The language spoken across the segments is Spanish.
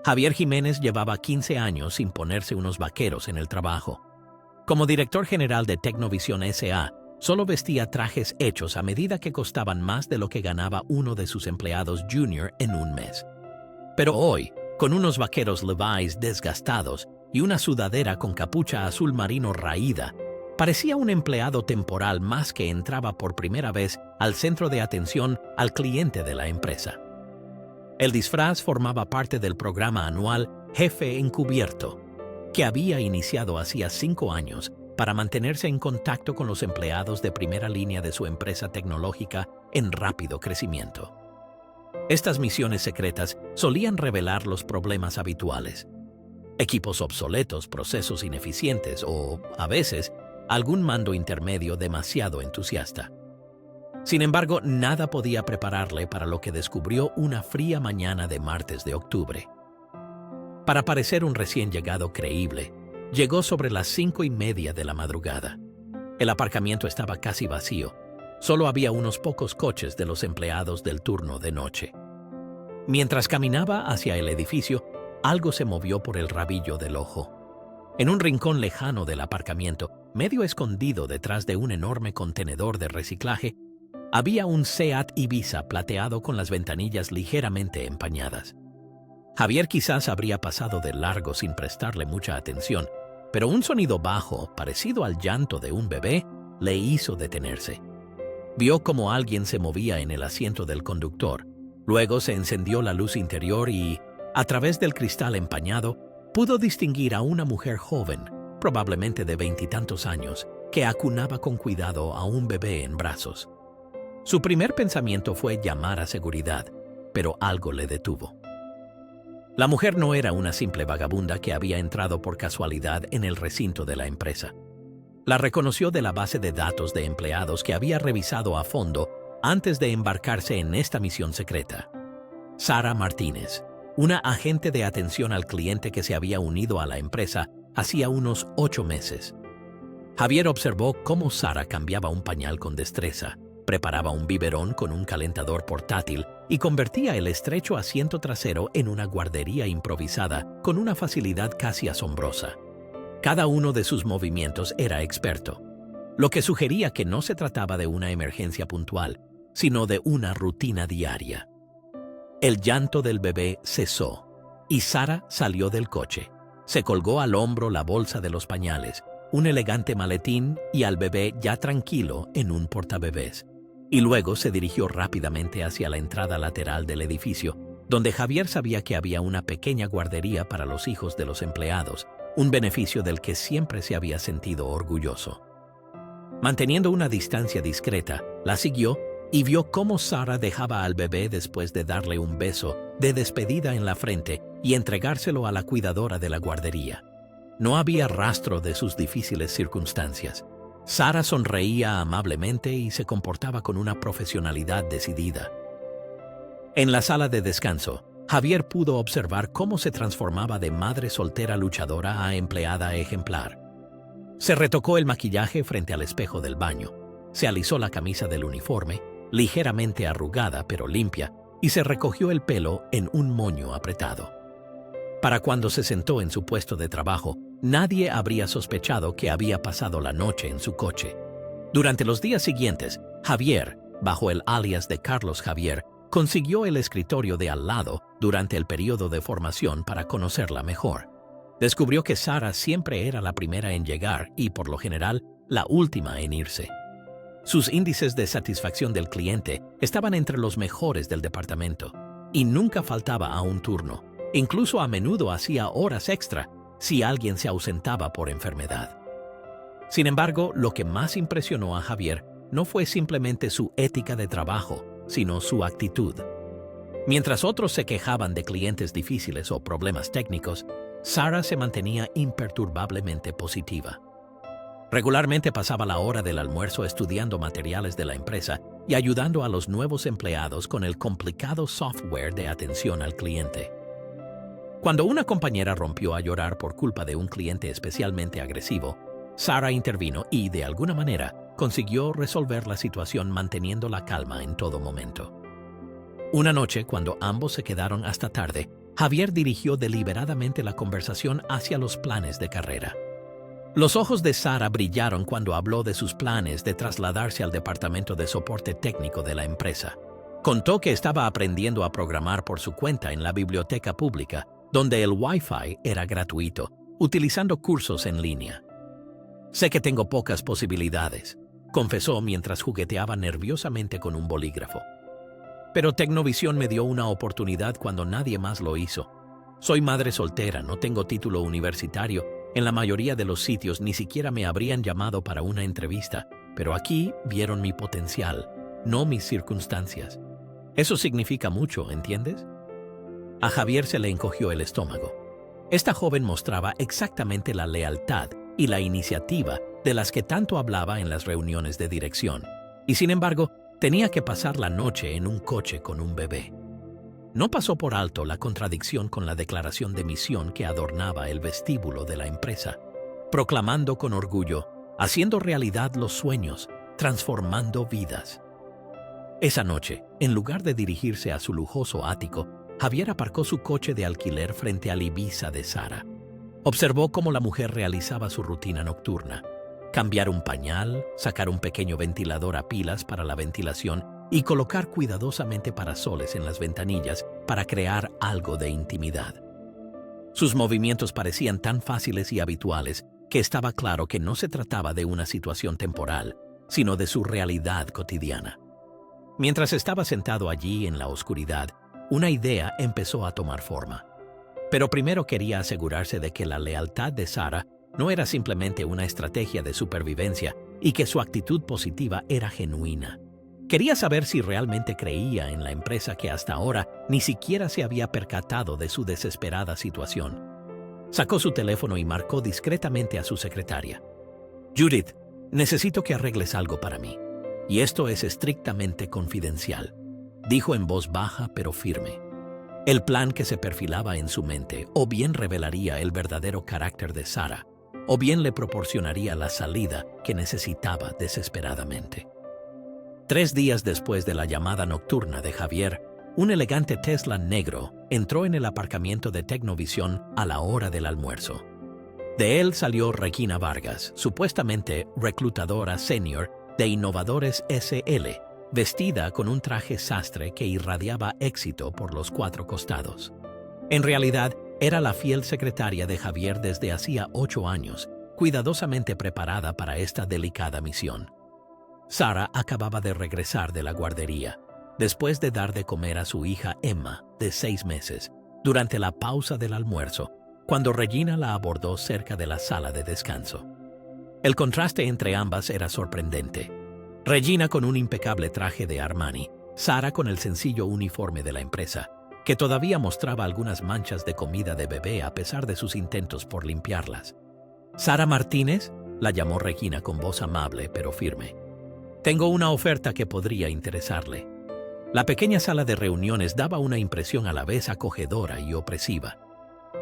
Javier Jiménez llevaba 15 años sin ponerse unos vaqueros en el trabajo. Como director general de Tecnovisión S.A., solo vestía trajes hechos a medida que costaban más de lo que ganaba uno de sus empleados junior en un mes. Pero hoy, con unos vaqueros Levi's desgastados y una sudadera con capucha azul marino raída, parecía un empleado temporal más que entraba por primera vez al centro de atención al cliente de la empresa. El disfraz formaba parte del programa anual Jefe Encubierto, que había iniciado hacía 5 años para mantenerse en contacto con los empleados de primera línea de su empresa tecnológica en rápido crecimiento. Estas misiones secretas solían revelar los problemas habituales: equipos obsoletos, procesos ineficientes o, a veces, algún mando intermedio demasiado entusiasta. Sin embargo, nada podía prepararle para lo que descubrió una fría mañana de martes de octubre. Para parecer un recién llegado creíble, llegó sobre las 5:30 de la madrugada. El aparcamiento estaba casi vacío. Solo había unos pocos coches de los empleados del turno de noche. Mientras caminaba hacia el edificio, algo se movió por el rabillo del ojo. En un rincón lejano del aparcamiento, medio escondido detrás de un enorme contenedor de reciclaje, había un Seat Ibiza plateado con las ventanillas ligeramente empañadas. Javier quizás habría pasado de largo sin prestarle mucha atención, pero un sonido bajo, parecido al llanto de un bebé, le hizo detenerse. Vio cómo alguien se movía en el asiento del conductor. Luego se encendió la luz interior y, a través del cristal empañado, pudo distinguir a una mujer joven, probablemente de 20 y tantos años, que acunaba con cuidado a un bebé en brazos. Su primer pensamiento fue llamar a seguridad, pero algo le detuvo. La mujer no era una simple vagabunda que había entrado por casualidad en el recinto de la empresa. La reconoció de la base de datos de empleados que había revisado a fondo antes de embarcarse en esta misión secreta. Sara Martínez, una agente de atención al cliente que se había unido a la empresa hacía unos 8 meses. Javier observó cómo Sara cambiaba un pañal con destreza, preparaba un biberón con un calentador portátil y convertía el estrecho asiento trasero en una guardería improvisada con una facilidad casi asombrosa. Cada uno de sus movimientos era experto, lo que sugería que no se trataba de una emergencia puntual, sino de una rutina diaria. El llanto del bebé cesó y Sara salió del coche. Se colgó al hombro la bolsa de los pañales, un elegante maletín y al bebé ya tranquilo en un portabebés. Y luego se dirigió rápidamente hacia la entrada lateral del edificio, donde Javier sabía que había una pequeña guardería para los hijos de los empleados, un beneficio del que siempre se había sentido orgulloso. Manteniendo una distancia discreta, la siguió y vio cómo Sara dejaba al bebé después de darle un beso de despedida en la frente y entregárselo a la cuidadora de la guardería. No había rastro de sus difíciles circunstancias. Sara sonreía amablemente y se comportaba con una profesionalidad decidida. En la sala de descanso, Javier pudo observar cómo se transformaba de madre soltera luchadora a empleada ejemplar. Se retocó el maquillaje frente al espejo del baño, se alisó la camisa del uniforme, ligeramente arrugada pero limpia, y se recogió el pelo en un moño apretado. Para cuando se sentó en su puesto de trabajo, nadie habría sospechado que había pasado la noche en su coche. Durante los días siguientes, Javier, bajo el alias de Carlos Javier, consiguió el escritorio de al lado durante el periodo de formación para conocerla mejor. Descubrió que Sara siempre era la primera en llegar y, por lo general, la última en irse. Sus índices de satisfacción del cliente estaban entre los mejores del departamento y nunca faltaba a un turno. Incluso a menudo hacía horas extra si alguien se ausentaba por enfermedad. Sin embargo, lo que más impresionó a Javier no fue simplemente su ética de trabajo, sino su actitud. Mientras otros se quejaban de clientes difíciles o problemas técnicos, Sara se mantenía imperturbablemente positiva. Regularmente pasaba la hora del almuerzo estudiando materiales de la empresa y ayudando a los nuevos empleados con el complicado software de atención al cliente. Cuando una compañera rompió a llorar por culpa de un cliente especialmente agresivo, Sara intervino y, de alguna manera, consiguió resolver la situación manteniendo la calma en todo momento. Una noche, cuando ambos se quedaron hasta tarde, Javier dirigió deliberadamente la conversación hacia los planes de carrera. Los ojos de Sara brillaron cuando habló de sus planes de trasladarse al departamento de soporte técnico de la empresa. Contó que estaba aprendiendo a programar por su cuenta en la biblioteca pública, donde el Wi-Fi era gratuito, utilizando cursos en línea. «Sé que tengo pocas posibilidades», confesó mientras jugueteaba nerviosamente con un bolígrafo. «Pero Tecnovisión me dio una oportunidad cuando nadie más lo hizo. Soy madre soltera, no tengo título universitario. En la mayoría de los sitios ni siquiera me habrían llamado para una entrevista, pero aquí vieron mi potencial, no mis circunstancias. Eso significa mucho, ¿entiendes?» A Javier se le encogió el estómago. Esta joven mostraba exactamente la lealtad y la iniciativa de las que tanto hablaba en las reuniones de dirección, y sin embargo, tenía que pasar la noche en un coche con un bebé. No pasó por alto la contradicción con la declaración de misión que adornaba el vestíbulo de la empresa, proclamando con orgullo, haciendo realidad los sueños, transformando vidas. Esa noche, en lugar de dirigirse a su lujoso ático, Javier aparcó su coche de alquiler frente al Ibiza de Sara. Observó cómo la mujer realizaba su rutina nocturna: cambiar un pañal, sacar un pequeño ventilador a pilas para la ventilación y colocar cuidadosamente parasoles en las ventanillas para crear algo de intimidad. Sus movimientos parecían tan fáciles y habituales que estaba claro que no se trataba de una situación temporal, sino de su realidad cotidiana. Mientras estaba sentado allí en la oscuridad, una idea empezó a tomar forma. Pero primero quería asegurarse de que la lealtad de Sara no era simplemente una estrategia de supervivencia y que su actitud positiva era genuina. Quería saber si realmente creía en la empresa que hasta ahora ni siquiera se había percatado de su desesperada situación. Sacó su teléfono y marcó discretamente a su secretaria. «Judith, necesito que arregles algo para mí. Y esto es estrictamente confidencial», dijo en voz baja pero firme. El plan que se perfilaba en su mente o bien revelaría el verdadero carácter de Sara, o bien le proporcionaría la salida que necesitaba desesperadamente. 3 días después de la llamada nocturna de Javier, un elegante Tesla negro entró en el aparcamiento de Tecnovisión a la hora del almuerzo. De él salió Regina Vargas, supuestamente reclutadora senior de Innovadores SL, vestida con un traje sastre que irradiaba éxito por los 4 costados. En realidad, era la fiel secretaria de Javier desde hacía 8 años, cuidadosamente preparada para esta delicada misión. Sara acababa de regresar de la guardería, después de dar de comer a su hija Emma, de 6 meses, durante la pausa del almuerzo, cuando Regina la abordó cerca de la sala de descanso. El contraste entre ambas era sorprendente. Regina con un impecable traje de Armani, Sara con el sencillo uniforme de la empresa, que todavía mostraba algunas manchas de comida de bebé a pesar de sus intentos por limpiarlas. «¿Sara Martínez?», la llamó Regina con voz amable pero firme. «Tengo una oferta que podría interesarle». La pequeña sala de reuniones daba una impresión a la vez acogedora y opresiva.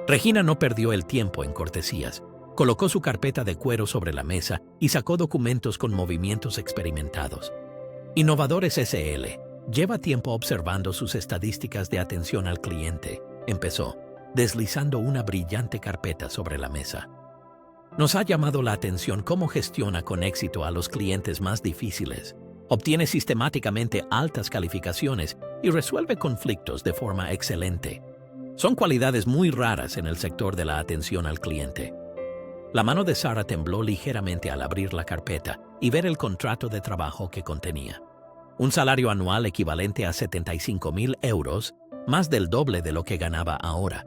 Regina no perdió el tiempo en cortesías. Colocó su carpeta de cuero sobre la mesa y sacó documentos con movimientos experimentados. Innovadores SL lleva tiempo observando sus estadísticas de atención al cliente, empezó, deslizando una brillante carpeta sobre la mesa. Nos ha llamado la atención cómo gestiona con éxito a los clientes más difíciles, obtiene sistemáticamente altas calificaciones y resuelve conflictos de forma excelente. Son cualidades muy raras en el sector de la atención al cliente. La mano de Sara tembló ligeramente al abrir la carpeta y ver el contrato de trabajo que contenía. Un salario anual equivalente a 75,000 euros, más del doble de lo que ganaba ahora.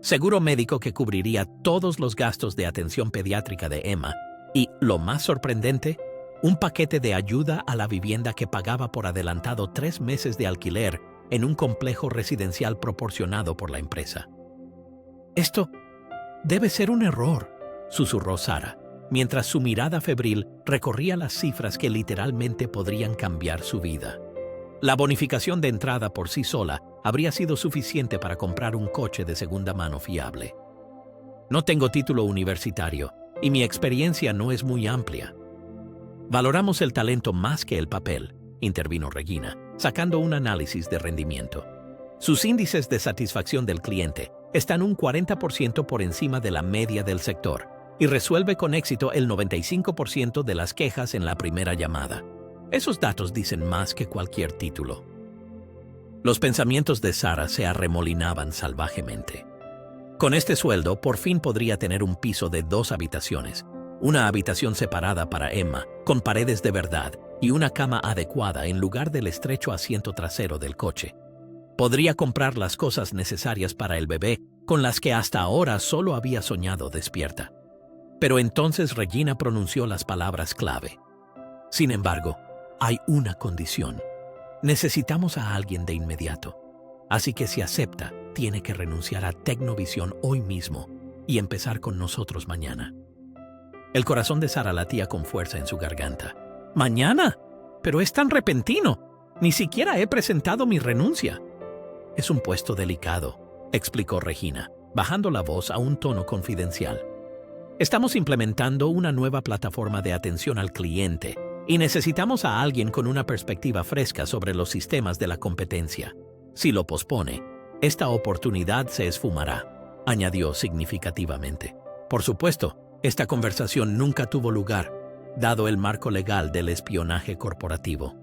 Seguro médico que cubriría todos los gastos de atención pediátrica de Emma y, lo más sorprendente, un paquete de ayuda a la vivienda que pagaba por adelantado 3 meses de alquiler en un complejo residencial proporcionado por la empresa. «Esto debe ser un error», susurró Sara, mientras su mirada febril recorría las cifras que literalmente podrían cambiar su vida. La bonificación de entrada por sí sola habría sido suficiente para comprar un coche de segunda mano fiable. «No tengo título universitario y mi experiencia no es muy amplia». «Valoramos el talento más que el papel», intervino Regina, sacando un análisis de rendimiento. Sus índices de satisfacción del cliente están un 40% por encima de la media del sector y resuelve con éxito el 95% de las quejas en la primera llamada. Esos datos dicen más que cualquier título. Los pensamientos de Sarah se arremolinaban salvajemente. Con este sueldo, por fin podría tener un piso de 2 habitaciones, una habitación separada para Emma, con paredes de verdad, y una cama adecuada en lugar del estrecho asiento trasero del coche. Podría comprar las cosas necesarias para el bebé, con las que hasta ahora solo había soñado despierta. Pero entonces Regina pronunció las palabras clave. Sin embargo, hay una condición. Necesitamos a alguien de inmediato. Así que si acepta, tiene que renunciar a Tecnovisión hoy mismo y empezar con nosotros mañana. El corazón de Sarah latía con fuerza en su garganta. ¿Mañana? Pero es tan repentino. Ni siquiera he presentado mi renuncia. Es un puesto delicado, explicó Regina, bajando la voz a un tono confidencial. Estamos implementando una nueva plataforma de atención al cliente y necesitamos a alguien con una perspectiva fresca sobre los sistemas de la competencia. Si lo pospone, esta oportunidad se esfumará, añadió significativamente. Por supuesto, esta conversación nunca tuvo lugar, dado el marco legal del espionaje corporativo.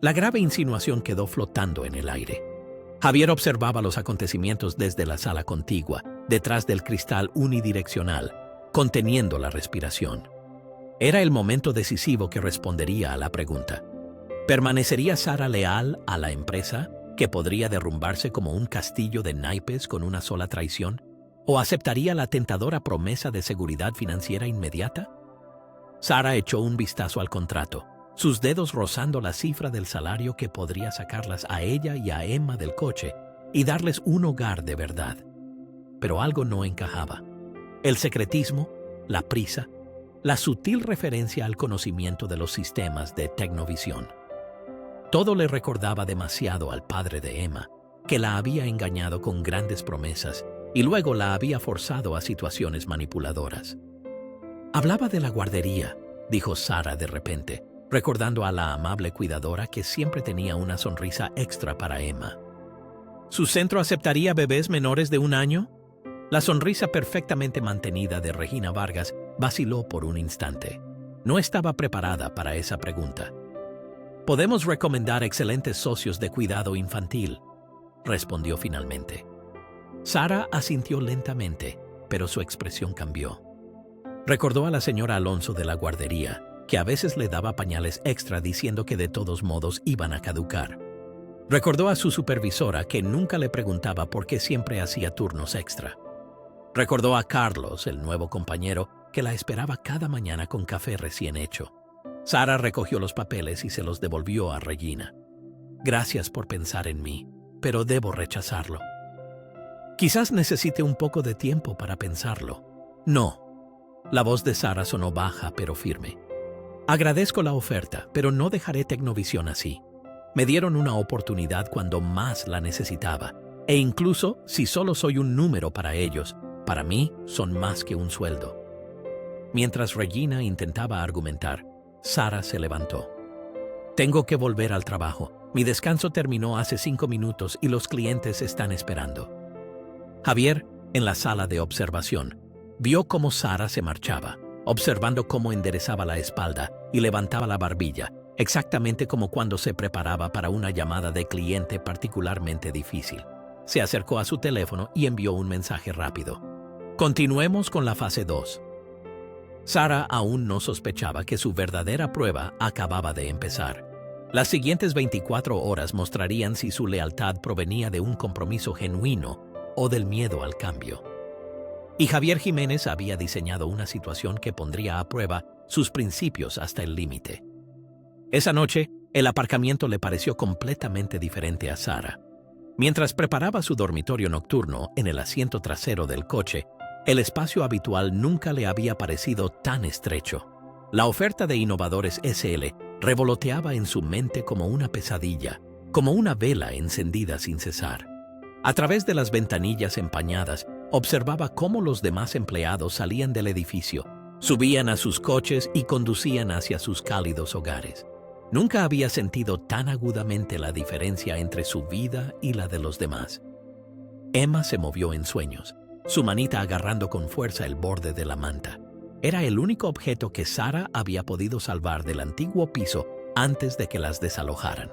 La grave insinuación quedó flotando en el aire. Javier observaba los acontecimientos desde la sala contigua, detrás del cristal unidireccional, conteniendo la respiración. Era el momento decisivo que respondería a la pregunta. ¿Permanecería Sarah leal a la empresa, que podría derrumbarse como un castillo de naipes con una sola traición? ¿O aceptaría la tentadora promesa de seguridad financiera inmediata? Sarah echó un vistazo al contrato, sus dedos rozando la cifra del salario que podría sacarlas a ella y a Emma del coche y darles un hogar de verdad. Pero algo no encajaba. El secretismo, la prisa, la sutil referencia al conocimiento de los sistemas de Tecnovisión. Todo le recordaba demasiado al padre de Emma, que la había engañado con grandes promesas y luego la había forzado a situaciones manipuladoras. Hablaba de la guardería, dijo Sarah de repente, recordando a la amable cuidadora que siempre tenía una sonrisa extra para Emma. ¿Su centro aceptaría bebés menores de 1 año? La sonrisa perfectamente mantenida de Regina Vargas vaciló por un instante. No estaba preparada para esa pregunta. Podemos recomendar excelentes socios de cuidado infantil, respondió finalmente. Sarah asintió lentamente, pero su expresión cambió. Recordó a la señora Alonso de la guardería, que a veces le daba pañales extra diciendo que de todos modos iban a caducar. Recordó a su supervisora, que nunca le preguntaba por qué siempre hacía turnos extra. Recordó a Carlos, el nuevo compañero, que la esperaba cada mañana con café recién hecho. Sarah recogió los papeles y se los devolvió a Regina. Gracias por pensar en mí, pero debo rechazarlo. Quizás necesite un poco de tiempo para pensarlo. No. La voz de Sarah sonó baja pero firme. Agradezco la oferta, pero no dejaré Tecnovisión así. Me dieron una oportunidad cuando más la necesitaba, e incluso si solo soy un número para ellos, para mí son más que un sueldo. Mientras Regina intentaba argumentar, Sarah se levantó. Tengo que volver al trabajo. Mi descanso terminó hace 5 minutos y los clientes están esperando. Javier, en la sala de observación, vio cómo Sarah se marchaba, observando cómo enderezaba la espalda y levantaba la barbilla, exactamente como cuando se preparaba para una llamada de cliente particularmente difícil. Se acercó a su teléfono y envió un mensaje rápido. Continuemos con la fase 2. Sarah aún no sospechaba que su verdadera prueba acababa de empezar. Las siguientes 24 horas mostrarían si su lealtad provenía de un compromiso genuino o del miedo al cambio. Y Javier Jiménez había diseñado una situación que pondría a prueba sus principios hasta el límite. Esa noche, el aparcamiento le pareció completamente diferente a Sarah. Mientras preparaba su dormitorio nocturno en el asiento trasero del coche, el espacio habitual nunca le había parecido tan estrecho. La oferta de Innovadores SL revoloteaba en su mente como una pesadilla, como una vela encendida sin cesar. A través de las ventanillas empañadas, observaba cómo los demás empleados salían del edificio, subían a sus coches y conducían hacia sus cálidos hogares. Nunca había sentido tan agudamente la diferencia entre su vida y la de los demás. Emma se movió en sueños, su manita agarrando con fuerza el borde de la manta. Era el único objeto que Sarah había podido salvar del antiguo piso antes de que las desalojaran.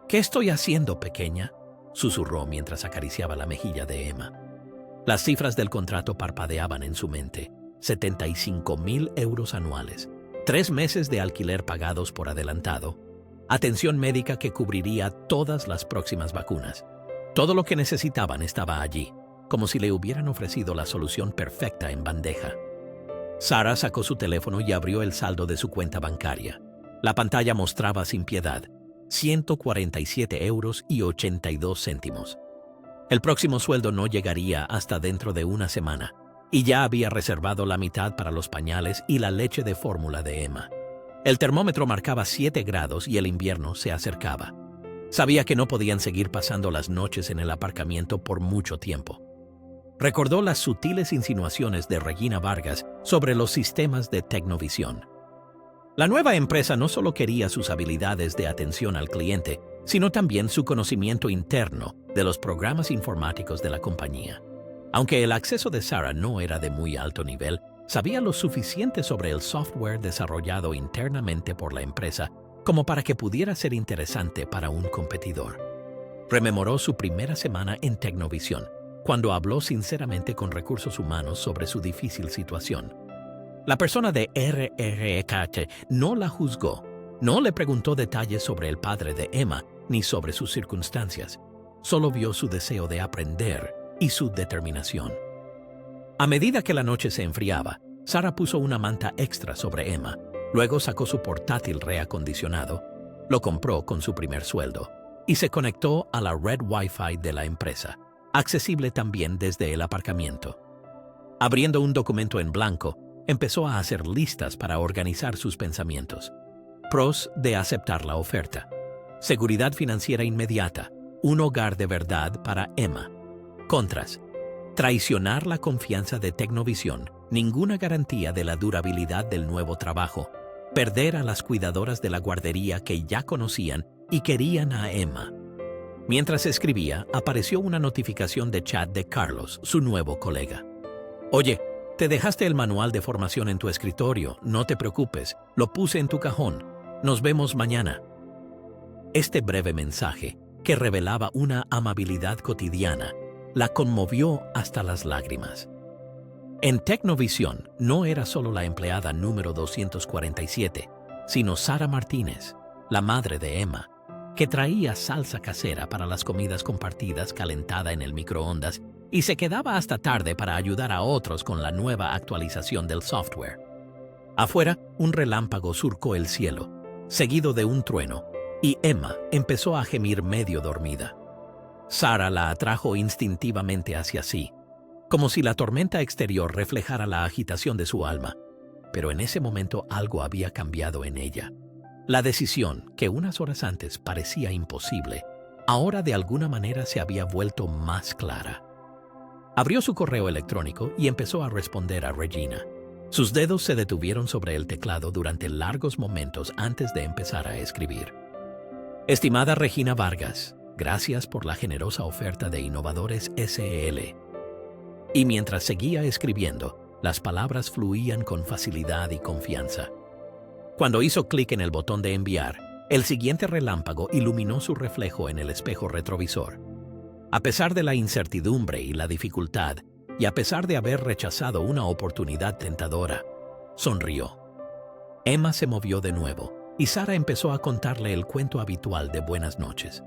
«¿Qué estoy haciendo, pequeña?», susurró mientras acariciaba la mejilla de Emma. Las cifras del contrato parpadeaban en su mente. 75.000 euros anuales, 3 meses de alquiler pagados por adelantado, atención médica que cubriría todas las próximas vacunas. Todo lo que necesitaban estaba allí, como si le hubieran ofrecido la solución perfecta en bandeja. Sarah sacó su teléfono y abrió el saldo de su cuenta bancaria. La pantalla mostraba sin piedad 147 euros y 82 céntimos. El próximo sueldo no llegaría hasta dentro de una semana, y ya había reservado la mitad para los pañales y la leche de fórmula de Emma. El termómetro marcaba 7 grados y el invierno se acercaba. Sabía que no podían seguir pasando las noches en el aparcamiento por mucho tiempo. Recordó las sutiles insinuaciones de Regina Vargas sobre los sistemas de Tecnovisión. La nueva empresa no solo quería sus habilidades de atención al cliente, sino también su conocimiento interno de los programas informáticos de la compañía. Aunque el acceso de Sarah no era de muy alto nivel, sabía lo suficiente sobre el software desarrollado internamente por la empresa como para que pudiera ser interesante para un competidor. Rememoró su primera semana en Tecnovisión, cuando habló sinceramente con recursos humanos sobre su difícil situación. La persona de RREKT no la juzgó, no le preguntó detalles sobre el padre de Emma ni sobre sus circunstancias. Solo vio su deseo de aprender y su determinación. A medida que la noche se enfriaba, Sarah puso una manta extra sobre Emma. Luego sacó su portátil reacondicionado, lo compró con su primer sueldo y se conectó a la red Wi-Fi de la empresa, accesible también desde el aparcamiento. Abriendo un documento en blanco, empezó a hacer listas para organizar sus pensamientos. Pros de aceptar la oferta: seguridad financiera inmediata, un hogar de verdad para Emma. Contras: traicionar la confianza de Tecnovisión, ninguna garantía de la durabilidad del nuevo trabajo, perder a las cuidadoras de la guardería que ya conocían y querían a Emma. Mientras escribía, apareció una notificación de chat de Carlos, su nuevo colega. «Oye, te dejaste el manual de formación en tu escritorio, no te preocupes, lo puse en tu cajón. Nos vemos mañana». Este breve mensaje, que revelaba una amabilidad cotidiana, la conmovió hasta las lágrimas. En Tecnovisión no era solo la empleada número 247, sino Sarah Martínez, la madre de Emma, que traía salsa casera para las comidas compartidas calentada en el microondas y se quedaba hasta tarde para ayudar a otros con la nueva actualización del software. Afuera, un relámpago surcó el cielo, seguido de un trueno, y Emma empezó a gemir medio dormida. Sarah la atrajo instintivamente hacia sí, como si la tormenta exterior reflejara la agitación de su alma. Pero en ese momento algo había cambiado en ella. La decisión, que unas horas antes parecía imposible, ahora de alguna manera se había vuelto más clara. Abrió su correo electrónico y empezó a responder a Regina. Sus dedos se detuvieron sobre el teclado durante largos momentos antes de empezar a escribir. Estimada Regina Vargas, gracias por la generosa oferta de Innovadores SL. Y mientras seguía escribiendo, las palabras fluían con facilidad y confianza. Cuando hizo clic en el botón de enviar, el siguiente relámpago iluminó su reflejo en el espejo retrovisor. A pesar de la incertidumbre y la dificultad, y a pesar de haber rechazado una oportunidad tentadora, sonrió. Emma se movió de nuevo, y Sarah empezó a contarle el cuento habitual de buenas noches.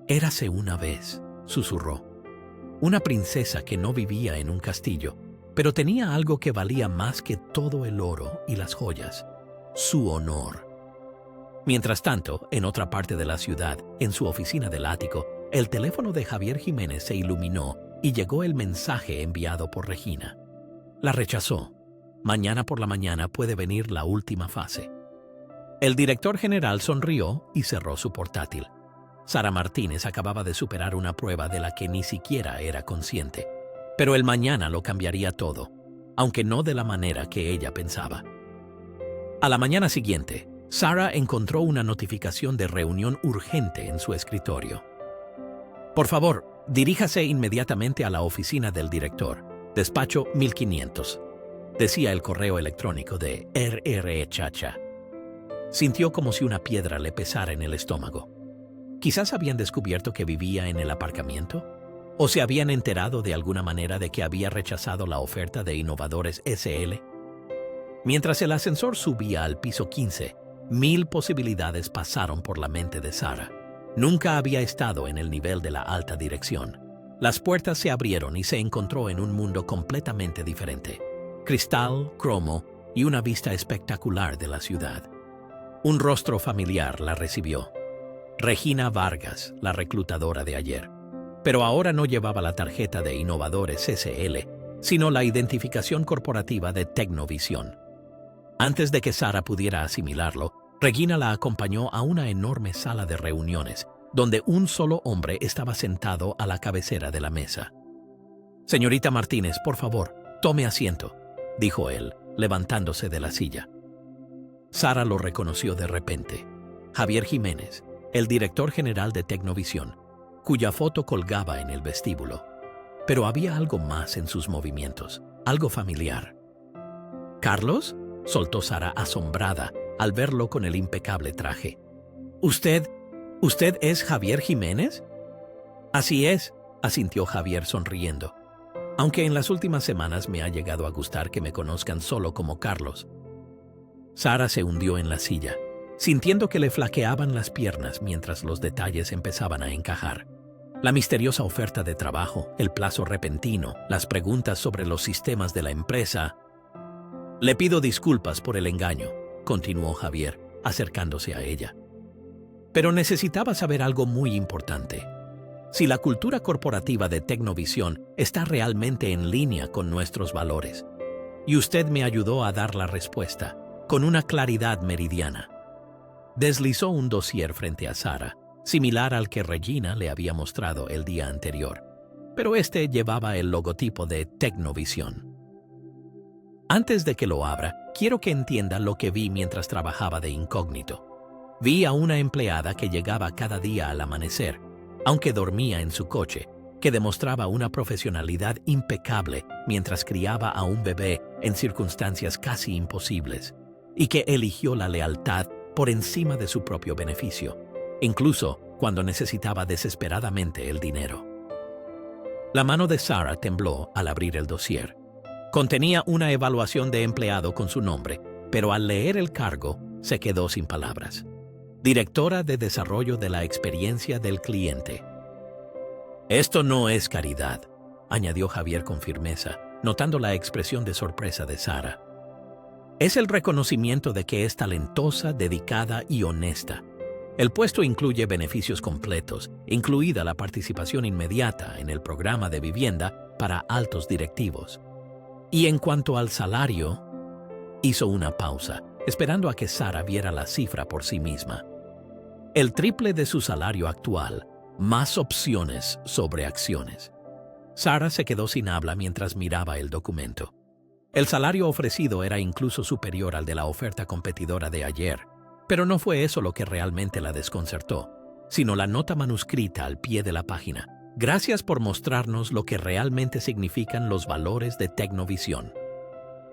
«Érase una vez», susurró, «una princesa que no vivía en un castillo, pero tenía algo que valía más que todo el oro y las joyas: su honor». Mientras tanto, en otra parte de la ciudad, en su oficina del ático, el teléfono de Javier Jiménez se iluminó y llegó el mensaje enviado por Regina. La rechazó. Mañana por la mañana puede venir la última fase. El director general sonrió y cerró su portátil. Sarah Martínez acababa de superar una prueba de la que ni siquiera era consciente. Pero el mañana lo cambiaría todo, aunque no de la manera que ella pensaba. A la mañana siguiente, Sara encontró una notificación de reunión urgente en su escritorio. Por favor, diríjase inmediatamente a la oficina del director, despacho 1500, decía el correo electrónico de R.R. Chacha. Sintió como si una piedra le pesara en el estómago. Quizás habían descubierto que vivía en el aparcamiento, o se habían enterado de alguna manera de que había rechazado la oferta de Innovadores SL. Mientras el ascensor subía al piso 15, 1000 posibilidades pasaron por la mente de Sara. Nunca había estado en el nivel de la alta dirección. Las puertas se abrieron y se encontró en un mundo completamente diferente. Cristal, cromo y una vista espectacular de la ciudad. Un rostro familiar la recibió. Regina Vargas, la reclutadora de ayer. Pero ahora no llevaba la tarjeta de Innovadores SL, sino la identificación corporativa de Tecnovisión. Antes de que Sara pudiera asimilarlo, Regina la acompañó a una enorme sala de reuniones, donde un solo hombre estaba sentado a la cabecera de la mesa. «Señorita Martínez, por favor, tome asiento», dijo él, levantándose de la silla. Sara lo reconoció de repente. Javier Jiménez, el director general de Tecnovisión, cuya foto colgaba en el vestíbulo. Pero había algo más en sus movimientos, algo familiar. «¿Carlos?», soltó Sara asombrada al verlo con el impecable traje. ¿Usted es Javier Jiménez?» «Así es», asintió Javier sonriendo. «Aunque en las últimas semanas me ha llegado a gustar que me conozcan solo como Carlos». Sara se hundió en la silla, sintiendo que le flaqueaban las piernas mientras los detalles empezaban a encajar. La misteriosa oferta de trabajo, el plazo repentino, las preguntas sobre los sistemas de la empresa. «Le pido disculpas por el engaño», continuó Javier, acercándose a ella. «Pero necesitaba saber algo muy importante. Si la cultura corporativa de Tecnovisión está realmente en línea con nuestros valores. Y usted me ayudó a dar la respuesta, con una claridad meridiana». Deslizó un dossier frente a Sara, similar al que Regina le había mostrado el día anterior, pero este llevaba el logotipo de Tecnovisión. «Antes de que lo abra, quiero que entienda lo que vi mientras trabajaba de incógnito. Vi a una empleada que llegaba cada día al amanecer, aunque dormía en su coche, que demostraba una profesionalidad impecable mientras criaba a un bebé en circunstancias casi imposibles, y que eligió la lealtad por encima de su propio beneficio, incluso cuando necesitaba desesperadamente el dinero». La mano de Sara tembló al abrir el dossier. Contenía una evaluación de empleado con su nombre, pero al leer el cargo se quedó sin palabras. Directora de Desarrollo de la Experiencia del Cliente. «Esto no es caridad», añadió Javier con firmeza, notando la expresión de sorpresa de Sara. «Es el reconocimiento de que es talentosa, dedicada y honesta. El puesto incluye beneficios completos, incluida la participación inmediata en el programa de vivienda para altos directivos. Y en cuanto al salario», hizo una pausa, esperando a que Sara viera la cifra por sí misma. «El triple de su salario actual, más opciones sobre acciones». Sara se quedó sin habla mientras miraba el documento. El salario ofrecido era incluso superior al de la oferta competidora de ayer, pero no fue eso lo que realmente la desconcertó, sino la nota manuscrita al pie de la página. «Gracias por mostrarnos lo que realmente significan los valores de Tecnovisión».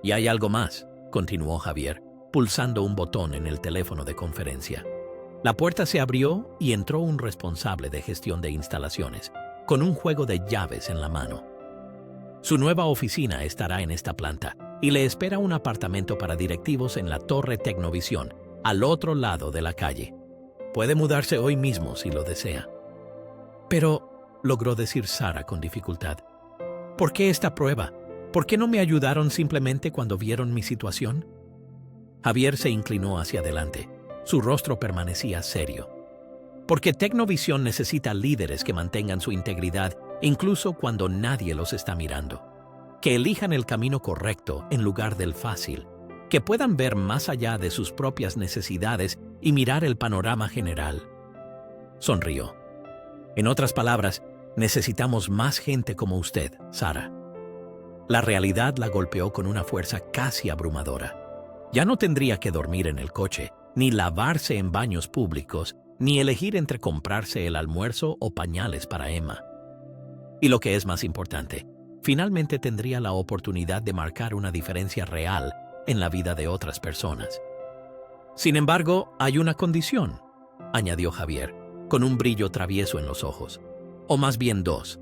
«Y hay algo más», continuó Javier, pulsando un botón en el teléfono de conferencia. La puerta se abrió y entró un responsable de gestión de instalaciones, con un juego de llaves en la mano. «Su nueva oficina estará en esta planta y le espera un apartamento para directivos en la Torre Tecnovisión, al otro lado de la calle. Puede mudarse hoy mismo si lo desea». «Pero», logró decir Sara con dificultad, «¿por qué esta prueba? ¿Por qué no me ayudaron simplemente cuando vieron mi situación?» Javier se inclinó hacia adelante. Su rostro permanecía serio. «Porque Tecnovisión necesita líderes que mantengan su integridad incluso cuando nadie los está mirando. Que elijan el camino correcto en lugar del fácil. Que puedan ver más allá de sus propias necesidades y mirar el panorama general». Sonrió. «En otras palabras, necesitamos más gente como usted, Sara». La realidad la golpeó con una fuerza casi abrumadora. Ya no tendría que dormir en el coche, ni lavarse en baños públicos, ni elegir entre comprarse el almuerzo o pañales para Emma. Y lo que es más importante, finalmente tendría la oportunidad de marcar una diferencia real en la vida de otras personas. Sin embargo, hay una condición, añadió Javier, con un brillo travieso en los ojos. O más bien dos.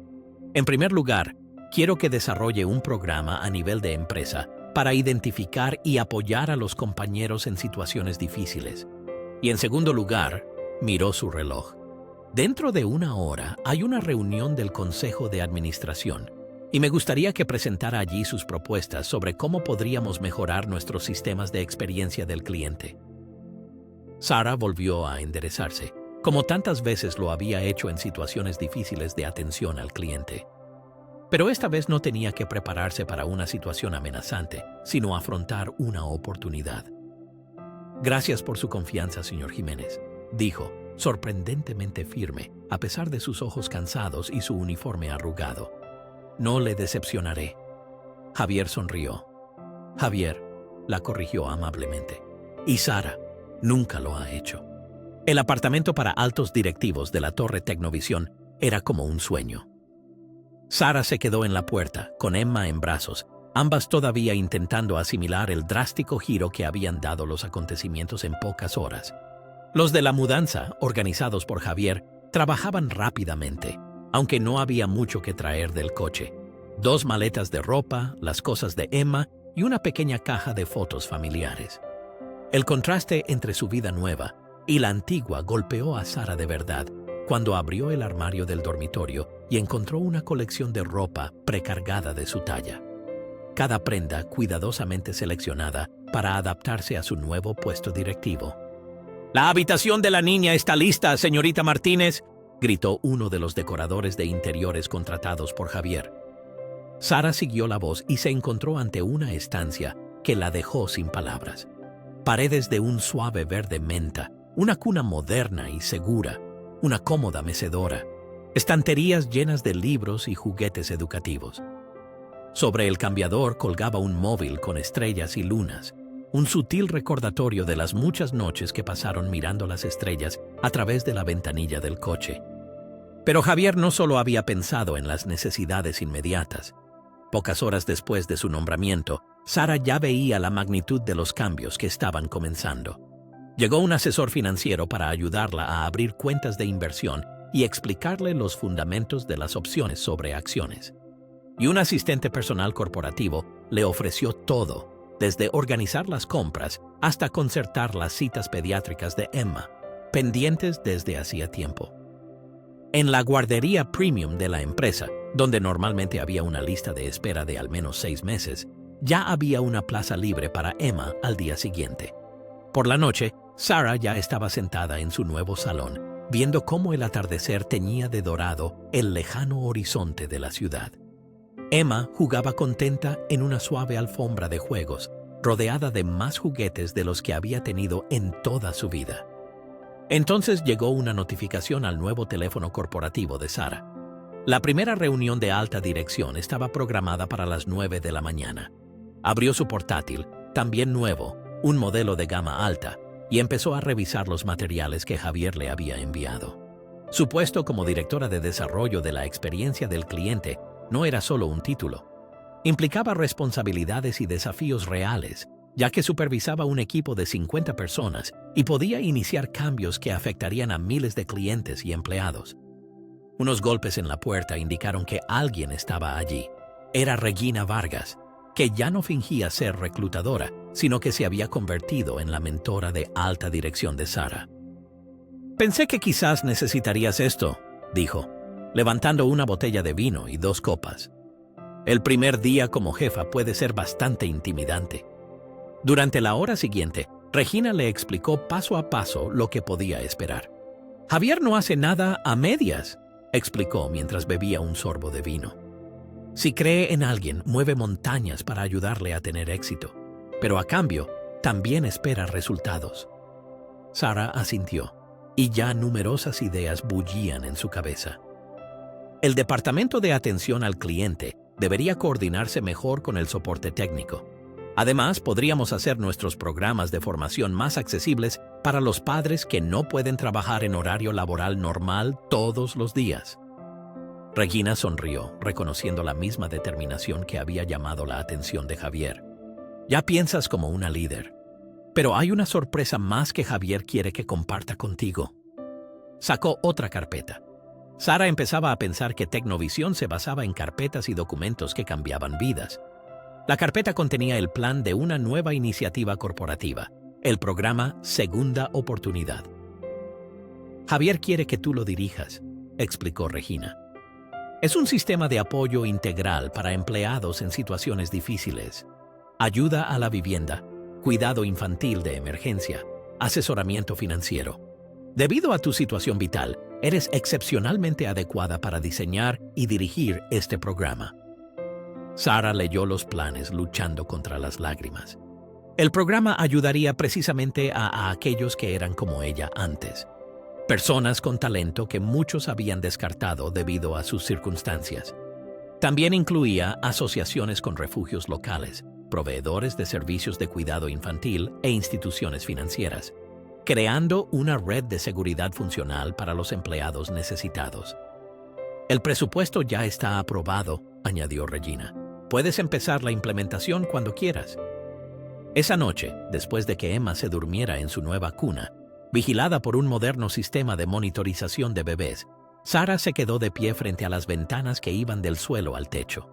En primer lugar, quiero que desarrolle un programa a nivel de empresa para identificar y apoyar a los compañeros en situaciones difíciles. Y en segundo lugar, miró su reloj. Dentro de 1 hora hay una reunión del Consejo de Administración y me gustaría que presentara allí sus propuestas sobre cómo podríamos mejorar nuestros sistemas de experiencia del cliente. Sara volvió a enderezarse, como tantas veces lo había hecho en situaciones difíciles de atención al cliente. Pero esta vez no tenía que prepararse para una situación amenazante, sino afrontar una oportunidad. Gracias por su confianza, señor Jiménez, dijo, sorprendentemente firme, a pesar de sus ojos cansados y su uniforme arrugado. No le decepcionaré. Javier sonrió. Javier, la corrigió amablemente. Y Sara, nunca lo ha hecho. El apartamento para altos directivos de la Torre Tecnovisión era como un sueño. Sara se quedó en la puerta, con Emma en brazos, ambas todavía intentando asimilar el drástico giro que habían dado los acontecimientos en pocas horas. Los de la mudanza, organizados por Javier, trabajaban rápidamente, aunque no había mucho que traer del coche. 2 maletas de ropa, las cosas de Emma y una pequeña caja de fotos familiares. El contraste entre su vida nueva y la antigua golpeó a Sara de verdad cuando abrió el armario del dormitorio y encontró una colección de ropa precargada de su talla. Cada prenda cuidadosamente seleccionada para adaptarse a su nuevo puesto directivo. «La habitación de la niña está lista, señorita Martínez», gritó uno de los decoradores de interiores contratados por Javier. Sara siguió la voz y se encontró ante una estancia que la dejó sin palabras. Paredes de un suave verde menta, una cuna moderna y segura, una cómoda mecedora, estanterías llenas de libros y juguetes educativos. Sobre el cambiador colgaba un móvil con estrellas y lunas, un sutil recordatorio de las muchas noches que pasaron mirando las estrellas a través de la ventanilla del coche. Pero Javier no solo había pensado en las necesidades inmediatas. Pocas horas después de su nombramiento, Sara ya veía la magnitud de los cambios que estaban comenzando. Llegó un asesor financiero para ayudarla a abrir cuentas de inversión y explicarle los fundamentos de las opciones sobre acciones. Y un asistente personal corporativo le ofreció todo, desde organizar las compras hasta concertar las citas pediátricas de Emma, pendientes desde hacía tiempo. En la guardería premium de la empresa, donde normalmente había una lista de espera de al menos 6 meses, ya había una plaza libre para Emma al día siguiente. Por la noche, Sara ya estaba sentada en su nuevo salón, viendo cómo el atardecer teñía de dorado el lejano horizonte de la ciudad. Emma jugaba contenta en una suave alfombra de juegos, rodeada de más juguetes de los que había tenido en toda su vida. Entonces llegó una notificación al nuevo teléfono corporativo de Sara. La primera reunión de alta dirección estaba programada para las 9 de la mañana. Abrió su portátil, también nuevo, un modelo de gama alta, y empezó a revisar los materiales que Javier le había enviado. Su puesto como directora de desarrollo de la experiencia del cliente no era solo un título. Implicaba responsabilidades y desafíos reales, ya que supervisaba un equipo de 50 personas y podía iniciar cambios que afectarían a miles de clientes y empleados. Unos golpes en la puerta indicaron que alguien estaba allí. Era Regina Vargas, que ya no fingía ser reclutadora, sino que se había convertido en la mentora de alta dirección de Sara. «Pensé que quizás necesitarías esto», dijo, levantando una botella de vino y 2 copas. «El primer día como jefa puede ser bastante intimidante». Durante la hora siguiente, Regina le explicó paso a paso lo que podía esperar. «Javier no hace nada a medias», explicó mientras bebía un sorbo de vino. «Si cree en alguien, mueve montañas para ayudarle a tener éxito, pero a cambio, también espera resultados». Sara asintió, y ya numerosas ideas bullían en su cabeza. El departamento de atención al cliente debería coordinarse mejor con el soporte técnico. Además, podríamos hacer nuestros programas de formación más accesibles para los padres que no pueden trabajar en horario laboral normal todos los días. Regina sonrió, reconociendo la misma determinación que había llamado la atención de Javier. Ya piensas como una líder, pero hay una sorpresa más que Javier quiere que comparta contigo. Sacó otra carpeta. Sara empezaba a pensar que Tecnovisión se basaba en carpetas y documentos que cambiaban vidas. La carpeta contenía el plan de una nueva iniciativa corporativa, el programa Segunda Oportunidad. Javier quiere que tú lo dirijas, explicó Regina. Es un sistema de apoyo integral para empleados en situaciones difíciles. Ayuda a la vivienda, cuidado infantil de emergencia, asesoramiento financiero. Debido a tu situación vital, eres excepcionalmente adecuada para diseñar y dirigir este programa. Sara leyó los planes luchando contra las lágrimas. El programa ayudaría precisamente a aquellos que eran como ella antes. Personas con talento que muchos habían descartado debido a sus circunstancias. También incluía asociaciones con refugios locales, proveedores de servicios de cuidado infantil e instituciones financieras, creando una red de seguridad funcional para los empleados necesitados. El presupuesto ya está aprobado, añadió Regina. Puedes empezar la implementación cuando quieras. Esa noche, después de que Emma se durmiera en su nueva cuna, vigilada por un moderno sistema de monitorización de bebés, Sara se quedó de pie frente a las ventanas que iban del suelo al techo.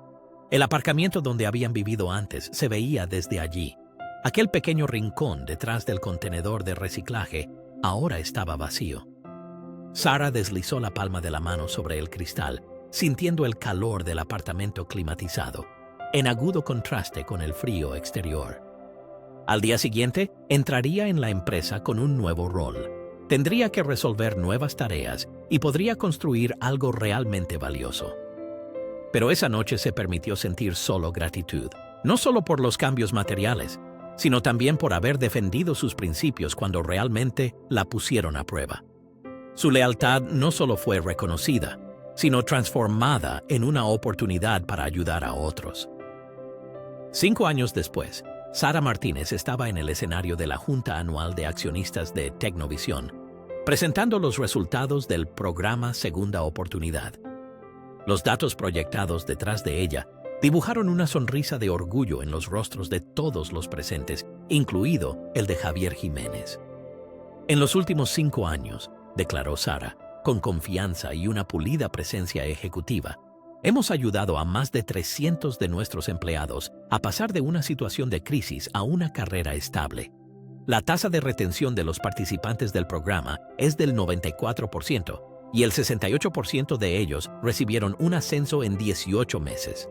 El aparcamiento donde habían vivido antes se veía desde allí. Aquel pequeño rincón detrás del contenedor de reciclaje ahora estaba vacío. Sara deslizó la palma de la mano sobre el cristal, sintiendo el calor del apartamento climatizado, en agudo contraste con el frío exterior. Al día siguiente, entraría en la empresa con un nuevo rol. Tendría que resolver nuevas tareas y podría construir algo realmente valioso. Pero esa noche se permitió sentir solo gratitud, no solo por los cambios materiales, sino también por haber defendido sus principios cuando realmente la pusieron a prueba. Su lealtad no solo fue reconocida, sino transformada en una oportunidad para ayudar a otros. 5 años después, Sara Martínez estaba en el escenario de la Junta Anual de Accionistas de Tecnovisión, presentando los resultados del programa Segunda Oportunidad. Los datos proyectados detrás de ella dibujaron una sonrisa de orgullo en los rostros de todos los presentes, incluido el de Javier Jiménez. En los últimos 5 años, declaró Sara, con confianza y una pulida presencia ejecutiva, hemos ayudado a más de 300 de nuestros empleados a pasar de una situación de crisis a una carrera estable. La tasa de retención de los participantes del programa es del 94% y el 68% de ellos recibieron un ascenso en 18 meses.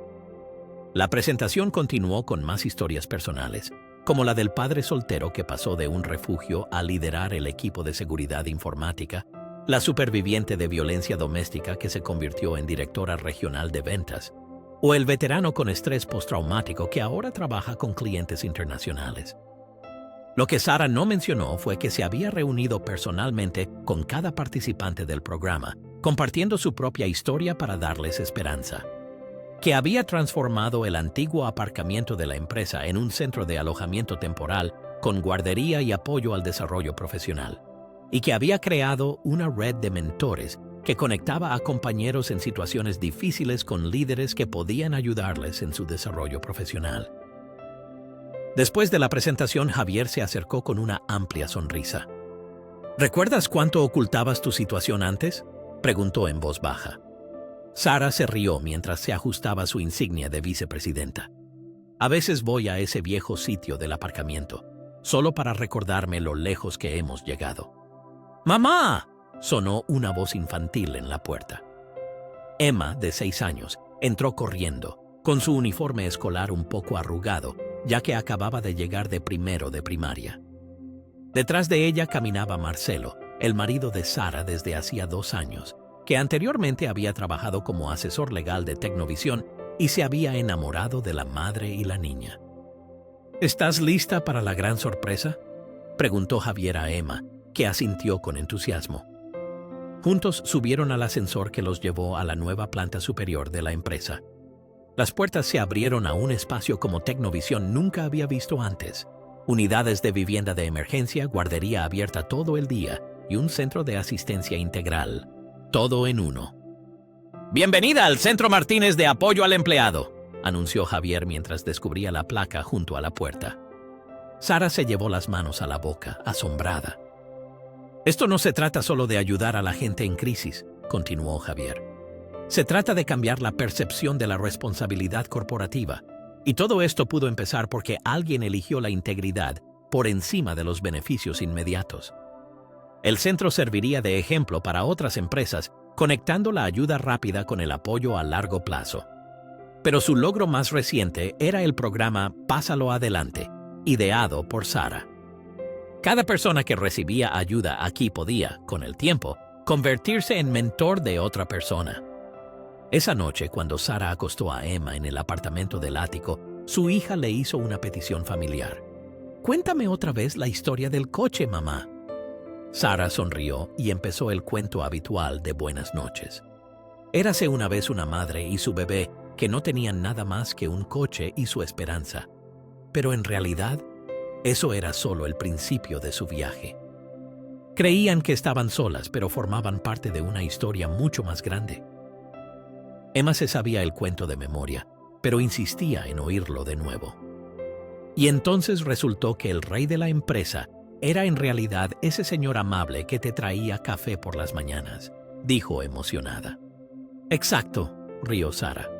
La presentación continuó con más historias personales, como la del padre soltero que pasó de un refugio a liderar el equipo de seguridad informática, la superviviente de violencia doméstica que se convirtió en directora regional de ventas, o el veterano con estrés postraumático que ahora trabaja con clientes internacionales. Lo que Sara no mencionó fue que se había reunido personalmente con cada participante del programa, compartiendo su propia historia para darles esperanza. Que había transformado el antiguo aparcamiento de la empresa en un centro de alojamiento temporal con guardería y apoyo al desarrollo profesional, y que había creado una red de mentores que conectaba a compañeros en situaciones difíciles con líderes que podían ayudarles en su desarrollo profesional. Después de la presentación, Javier se acercó con una amplia sonrisa. ¿Recuerdas cuánto ocultabas tu situación antes?, preguntó en voz baja. Sara se rió mientras se ajustaba su insignia de vicepresidenta. A veces voy a ese viejo sitio del aparcamiento, solo para recordarme lo lejos que hemos llegado. ¡Mamá!, sonó una voz infantil en la puerta. Emma, de 6 años, entró corriendo, con su uniforme escolar un poco arrugado, ya que acababa de llegar de primero de primaria. Detrás de ella caminaba Marcelo, el marido de Sara desde hacía 2 años, que anteriormente había trabajado como asesor legal de Tecnovisión y se había enamorado de la madre y la niña. ¿Estás lista para la gran sorpresa?, preguntó Javier a Emma, que asintió con entusiasmo. Juntos subieron al ascensor que los llevó a la nueva planta superior de la empresa. Las puertas se abrieron a un espacio como Tecnovisión nunca había visto antes. unidades de vivienda de emergencia, guardería abierta todo el día y un centro de asistencia integral. Todo en uno. «Bienvenida al Centro Martínez de Apoyo al Empleado», anunció Javier mientras descubría la placa junto a la puerta. Sara se llevó las manos a la boca, asombrada. «Esto no se trata solo de ayudar a la gente en crisis», continuó Javier. «Se trata de cambiar la percepción de la responsabilidad corporativa. Y todo esto pudo empezar porque alguien eligió la integridad por encima de los beneficios inmediatos. El centro serviría de ejemplo para otras empresas, conectando la ayuda rápida con el apoyo a largo plazo. Pero su logro más reciente era el programa Pásalo Adelante, ideado por Sara. Cada persona que recibía ayuda aquí podía, con el tiempo, convertirse en mentor de otra persona. Esa noche, cuando Sara acostó a Emma en el apartamento del ático, su hija le hizo una petición familiar. «Cuéntame otra vez la historia del coche, mamá». Sara sonrió y empezó el cuento habitual de buenas noches. Érase una vez una madre y su bebé que no tenían nada más que un coche y su esperanza. Pero en realidad, eso era solo el principio de su viaje. Creían que estaban solas, pero formaban parte de una historia mucho más grande. Emma se sabía el cuento de memoria, pero insistía en oírlo de nuevo. Y entonces resultó que el rey de la empresa era en realidad ese señor amable que te traía café por las mañanas, dijo emocionada. «Exacto», rió Sara.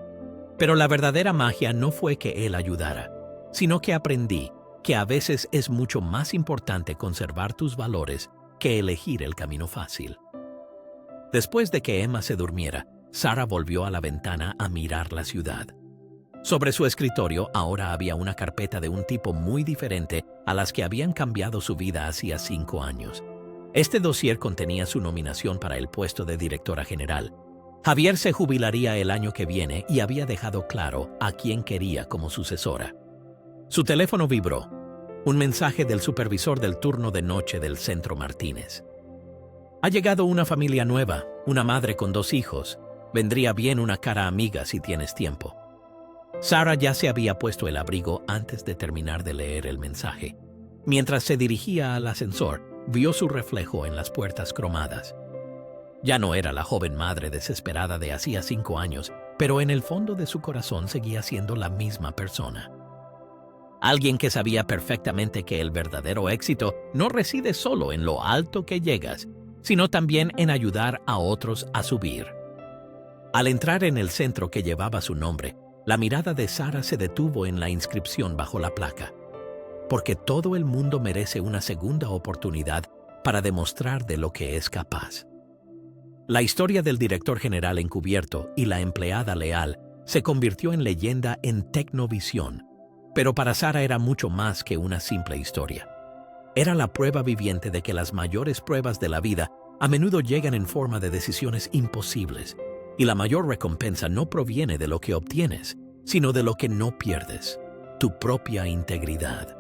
«Pero la verdadera magia no fue que él ayudara, sino que aprendí que a veces es mucho más importante conservar tus valores que elegir el camino fácil». Después de que Emma se durmiera, Sara volvió a la ventana a mirar la ciudad. Sobre su escritorio ahora había una carpeta de un tipo muy diferente a las que habían cambiado su vida hacía 5 años. Este dossier contenía su nominación para el puesto de directora general. Javier se jubilaría el año que viene y había dejado claro a quién quería como sucesora. Su teléfono vibró. Un mensaje del supervisor del turno de noche del Centro Martínez. «Ha llegado una familia nueva, una madre con 2 hijos. Vendría bien una cara amiga si tienes tiempo». Sara ya se había puesto el abrigo antes de terminar de leer el mensaje. Mientras se dirigía al ascensor, vio su reflejo en las puertas cromadas. Ya no era la joven madre desesperada de hacía 5 años, pero en el fondo de su corazón seguía siendo la misma persona. Alguien que sabía perfectamente que el verdadero éxito no reside solo en lo alto que llegas, sino también en ayudar a otros a subir. Al entrar en el centro que llevaba su nombre, la mirada de Sara se detuvo en la inscripción bajo la placa. Porque todo el mundo merece una segunda oportunidad para demostrar de lo que es capaz. La historia del director general encubierto y la empleada leal se convirtió en leyenda en Tecnovisión, pero para Sara era mucho más que una simple historia. Era la prueba viviente de que las mayores pruebas de la vida a menudo llegan en forma de decisiones imposibles, y la mayor recompensa no proviene de lo que obtienes, sino de lo que no pierdes, tu propia integridad.